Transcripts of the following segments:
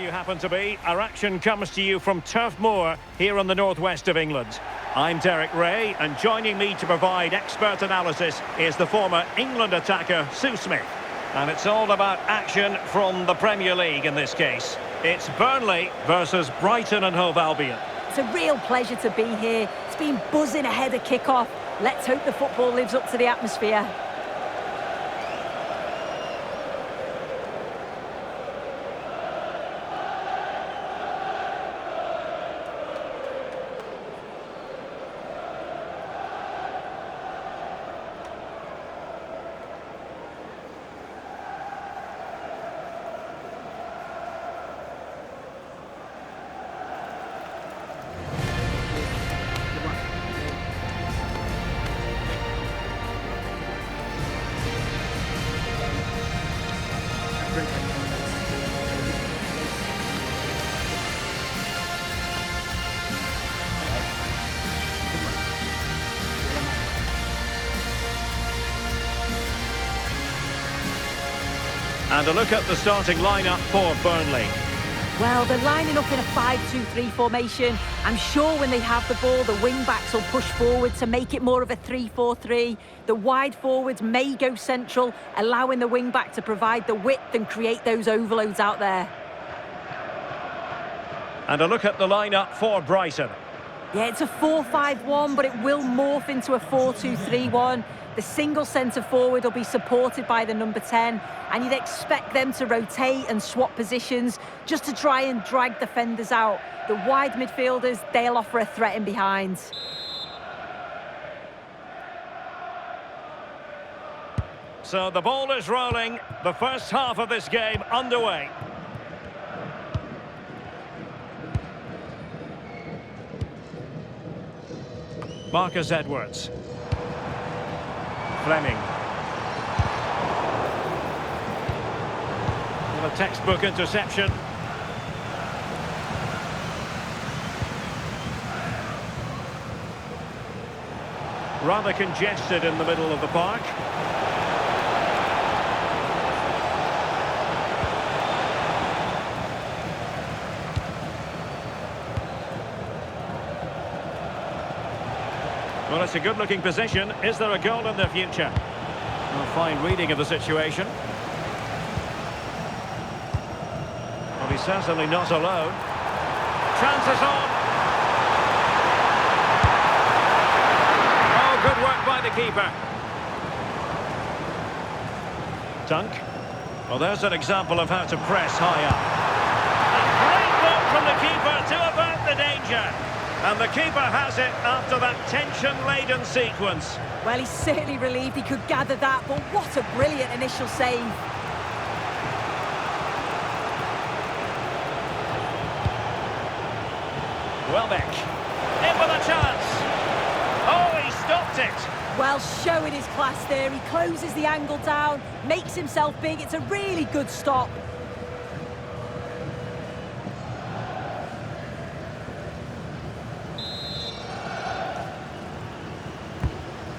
you happen to be, our action comes to you from Turf Moor here in the northwest of England. I'm Derek Ray, and joining me to provide expert analysis is the former England attacker Sue Smith. And it's all about action from the Premier League in this case. It's Burnley versus Brighton and Hove Albion. It's a real pleasure to be here. It's been buzzing ahead of kick-off. Let's hope the football lives up to the atmosphere. And a look at the starting lineup for Burnley. Well, they're lining up in a 5-2-3 formation. I'm sure when they have the ball, the wing-backs will push forward to make it more of a 3-4-3. The wide forwards may go central, allowing the wing-back to provide the width and create those overloads out there. And a look at the lineup for Brighton. Yeah, it's a 4-5-1, but it will morph into a 4-2-3-1. The single centre-forward will be supported by the number 10, and you'd expect them to rotate and swap positions just to try and drag defenders out. The wide midfielders, they'll offer a threat in behind. So the ball is rolling, the first half of this game underway. Marcus Edwards. Fleming. Well, a textbook interception. Rather congested in the middle of the park. Well, it's a good-looking position. Is there a goal in the future? A fine reading of the situation. Well, he's certainly not alone. Chances on. Oh, good work by the keeper. Dunk. Well, there's an example of how to press high up. A great block from the keeper to avert the danger. And the keeper has it after that tension-laden sequence. Well, he's certainly relieved he could gather that, but what a brilliant initial save. Welbeck, in with a chance. Oh, he stopped it. Well, showing his class there. He closes the angle down, makes himself big. It's a really good stop.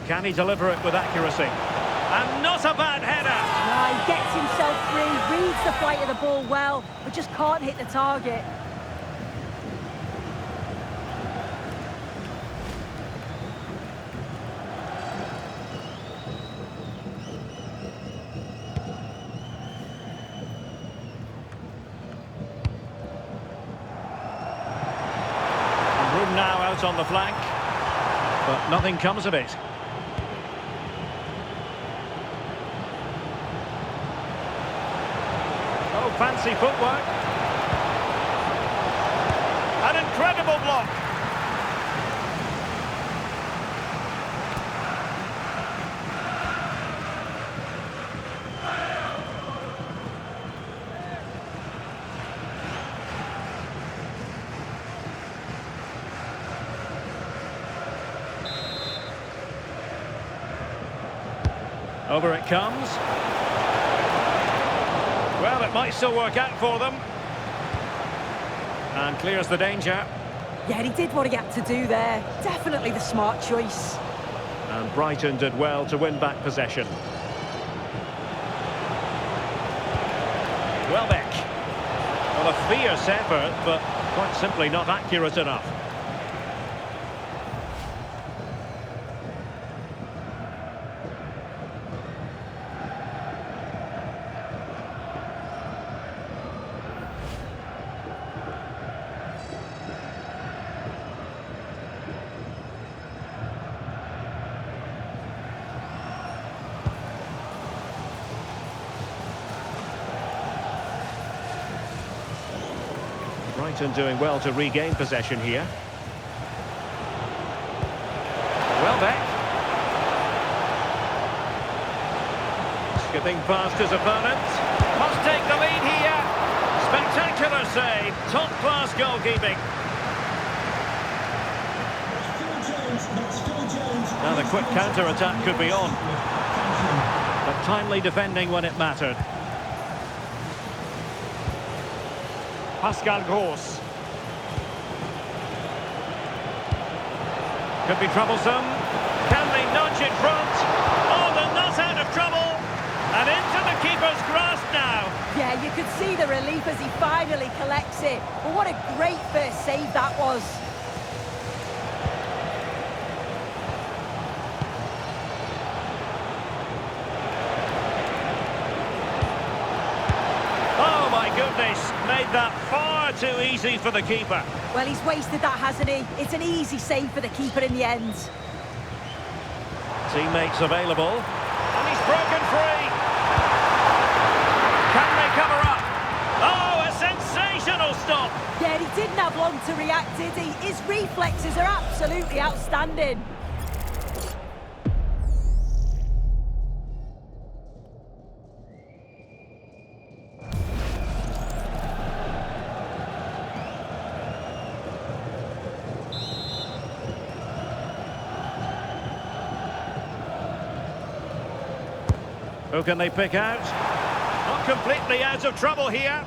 Can he deliver it with accuracy? And not a bad header. No, he gets himself free, reads the flight of the ball well, but just can't hit the target. Room now out on the flank, but nothing comes of it. Fancy footwork. An incredible block. Over it comes. Well, it might still work out for them. And clears the danger. Yeah, he did what he had to do there. Definitely the smart choice. And Brighton did well to win back possession. Welbeck. Well, a fierce effort, but quite simply not accurate enough. Brighton doing well to regain possession here. Well back. Skipping past his opponent. Must take the lead here. Spectacular save. Top-class goalkeeping. Now the quick counter-attack could be on. But timely defending when it mattered. Pascal Gross. Could be troublesome. Can they nudge in front? Oh, they're not out of trouble. And into the keeper's grasp now. Yeah, you could see the relief as he finally collects it. But what a great first save that was. Oh, my goodness. Made that far too easy for the keeper. Well, he's wasted that, hasn't he? It's an easy save for the keeper in the end. Teammates available. And he's broken free. Can they cover up? Oh, a sensational stop. Yeah, he didn't have long to react, did he? His reflexes are absolutely outstanding. Who can they pick out? Not completely out of trouble here.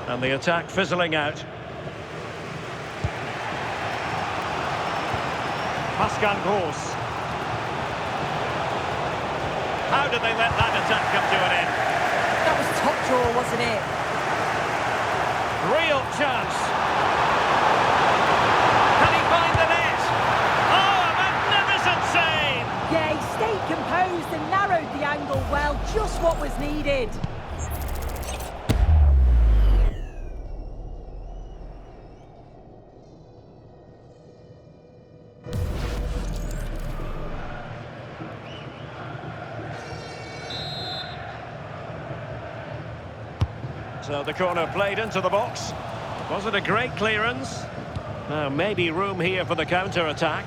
And the attack fizzling out. Pascal Gross. How did they let that attack come to an end? That was top draw, wasn't it? Real chance. Can he find the net? Oh, a magnificent save! Yeah, he stayed composed and narrowed the angle well, just what was needed. So the corner played into the box. Was it a great clearance? Now maybe room here for the counter-attack.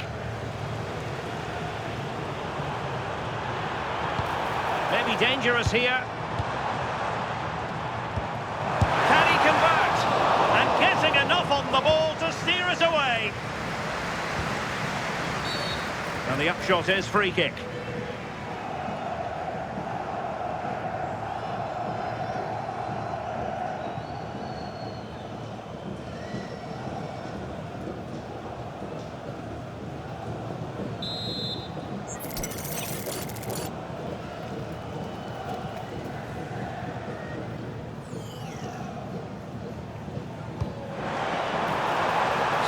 Maybe dangerous here. Can he convert? And getting enough on the ball to steer it away. And the upshot is free kick.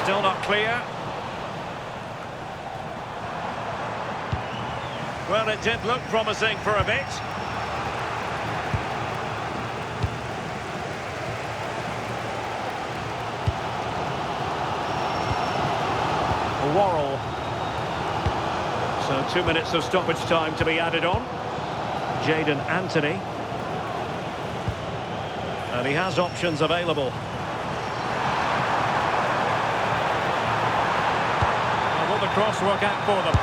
Still not clear. Well, it did look promising for a bit. Worrell. So 2 minutes of stoppage time to be added on. Jadon Anthony. And he has options available. Will the cross work out for them?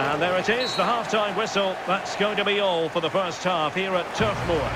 And there it is, the half-time whistle. That's going to be all for the first half here at Turf Moor.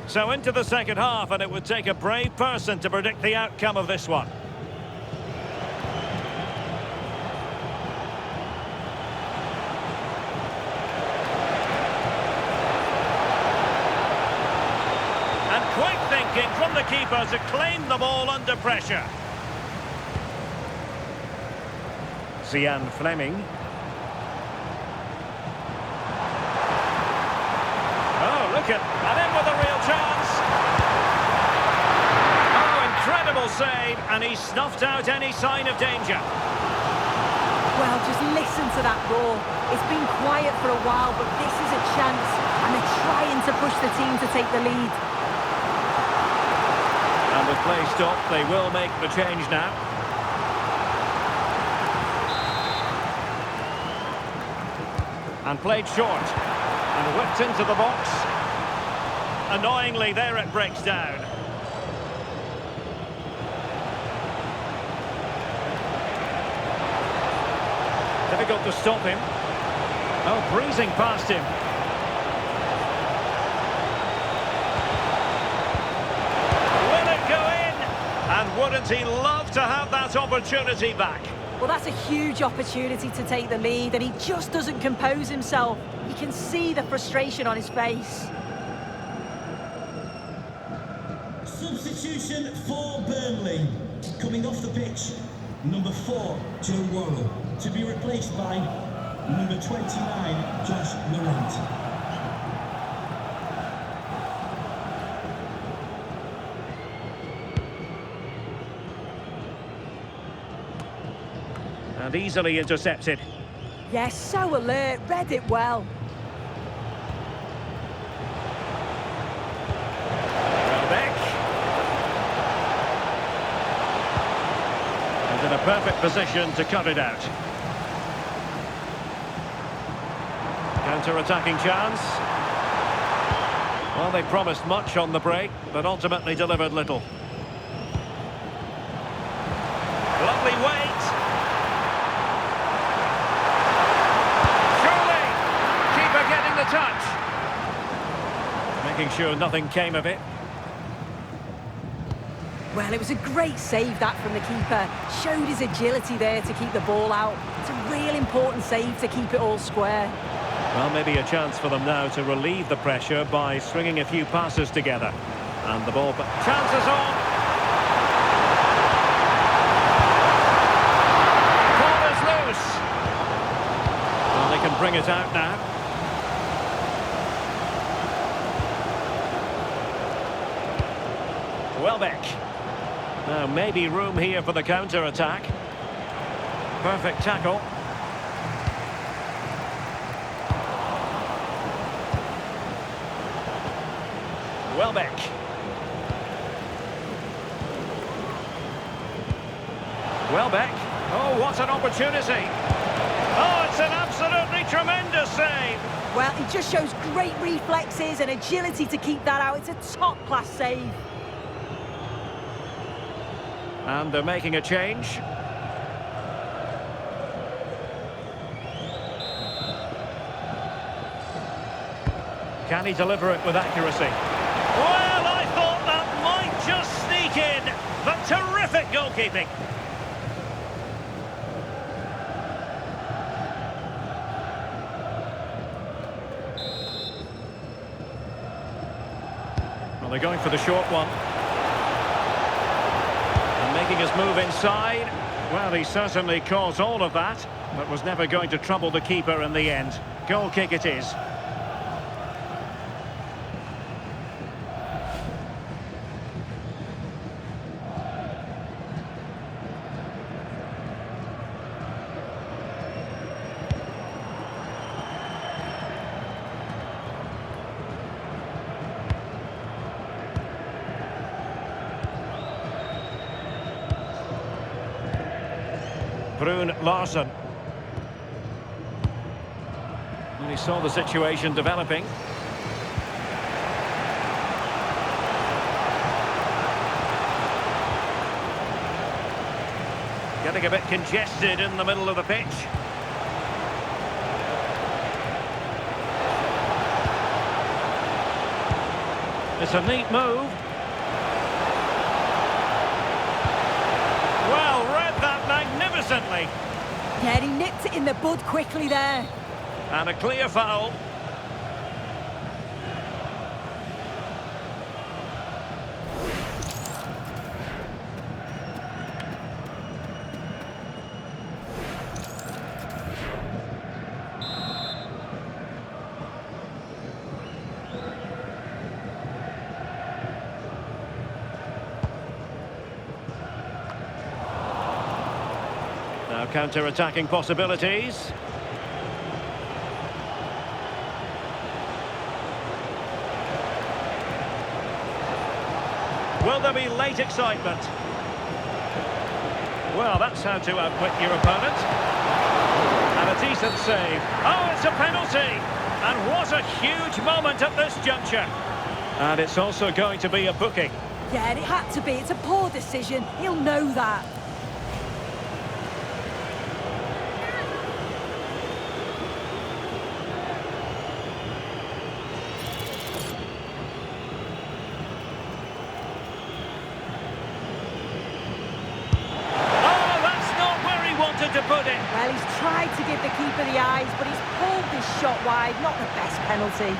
So into the second half, and it would take a brave person to predict the outcome of this one. And quick thinking from the keeper to claim the ball under pressure. Zian Fleming. Oh, look at, and in with a real chance. Oh, incredible save, and he snuffed out any sign of danger. Well, just listen to that roar. It's been quiet for a while, but this is a chance, and they're trying to push the team to take the lead. And with play stopped, they will make the change now. And played short. And whipped into the box. Annoyingly, there it breaks down. Difficult to stop him. Oh, breezing past him. Will it go in? And wouldn't he love to have that opportunity back? Well, that's a huge opportunity to take the lead, and he just doesn't compose himself. You can see the frustration on his face. Substitution for Burnley. Coming off the pitch, number 4, Joe Worrell. To be replaced by number 29, Josh Laurent. And easily intercepted. Yes, so alert, read it well. Welbeck. And in a perfect position to cut it out. Counter-attacking chance. Well, they promised much on the break, but ultimately delivered little. Lovely weight. The touch. Making sure nothing came of it. Well, it was a great save, that, from the keeper. Showed his agility there to keep the ball out. It's a real important save to keep it all square. Well, maybe a chance for them now to relieve the pressure by stringing a few passes together. And the ball, but chances on. Ball is loose. Well, they can bring it out now. Welbeck. Now maybe room here for the counter-attack. Perfect tackle. Welbeck. Welbeck. Oh, what an opportunity. Oh, it's an absolutely tremendous save. Well, he just shows great reflexes and agility to keep that out. It's a top-class save. And they're making a change. Can he deliver it with accuracy? Well, I thought that might just sneak in. But terrific goalkeeping. Well, they're going for the short one. Making his move inside. Well, he certainly caused all of that, but was never going to trouble the keeper in the end. Goal kick it is. Brun Larsen. And he saw the situation developing. Getting a bit congested in the middle of the pitch. It's a neat move. Well, read that magnificently. Yeah, he nipped it in the bud quickly there. And a clear foul. Now counter-attacking possibilities. Will there be late excitement? Well, that's how to outwit your opponent. And a decent save. Oh, it's a penalty! And what a huge moment at this juncture. And it's also going to be a booking. Yeah, it had to be. It's a poor decision. He'll know that. To put it. Well, he's tried to give the keeper the eyes, but he's pulled this shot wide. Not the best penalty.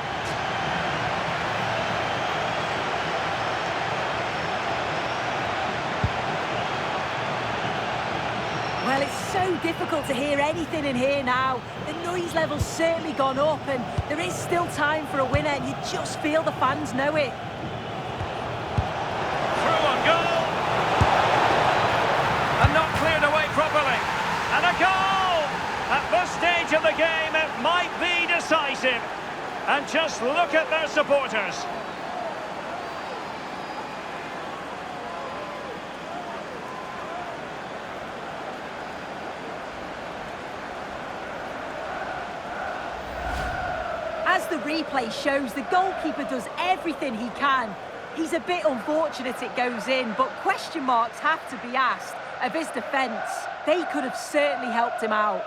Well, it's so difficult to hear anything in here now. The noise level's certainly gone up, and there is still time for a winner, and you just feel the fans know it. Through on goal. And not cleared away properly. And a goal! At this stage of the game, it might be decisive. And just look at their supporters. As the replay shows, the goalkeeper does everything he can. He's a bit unfortunate it goes in, but question marks have to be asked of his defence. They could have certainly helped him out.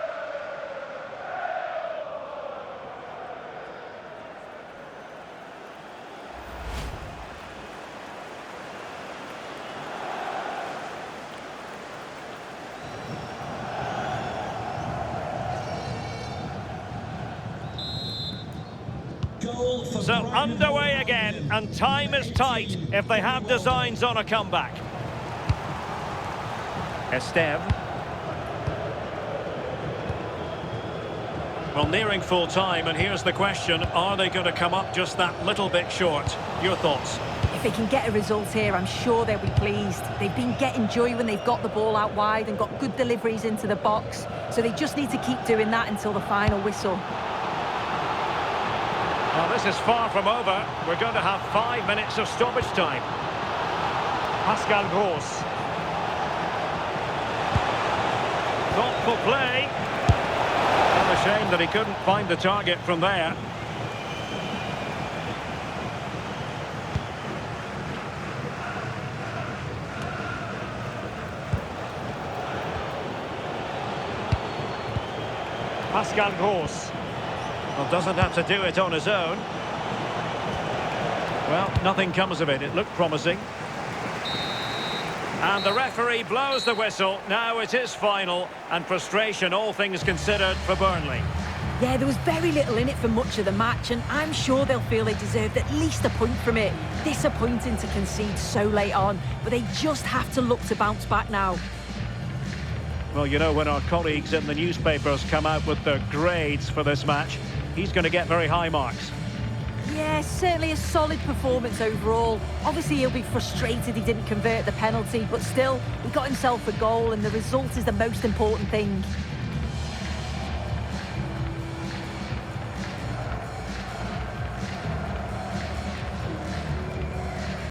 So underway again, and time is tight if they have designs on a comeback. Esteve. Well, nearing full time, and here's the question, are they going to come up just that little bit short? Your thoughts? If they can get a result here, I'm sure they'll be pleased. They've been getting joy when they've got the ball out wide and got good deliveries into the box, so they just need to keep doing that until the final whistle. Well, this is far from over. We're going to have 5 minutes of stoppage time. Pascal Gross. Thoughtful play. And a shame that he couldn't find the target from there. Pascal Gross. Well, doesn't have to do it on his own. Well, nothing comes of it. It looked promising. And the referee blows the whistle. Now it is final, and frustration, all things considered, for Burnley. Yeah, there was very little in it for much of the match, and I'm sure they'll feel they deserved at least a point from it. Disappointing to concede so late on, but they just have to look to bounce back now. Well, you know, when our colleagues in the newspapers come out with their grades for this match, he's going to get very high marks. Yeah, certainly a solid performance overall. Obviously, he'll be frustrated he didn't convert the penalty, but still, he got himself a goal, and the result is the most important thing.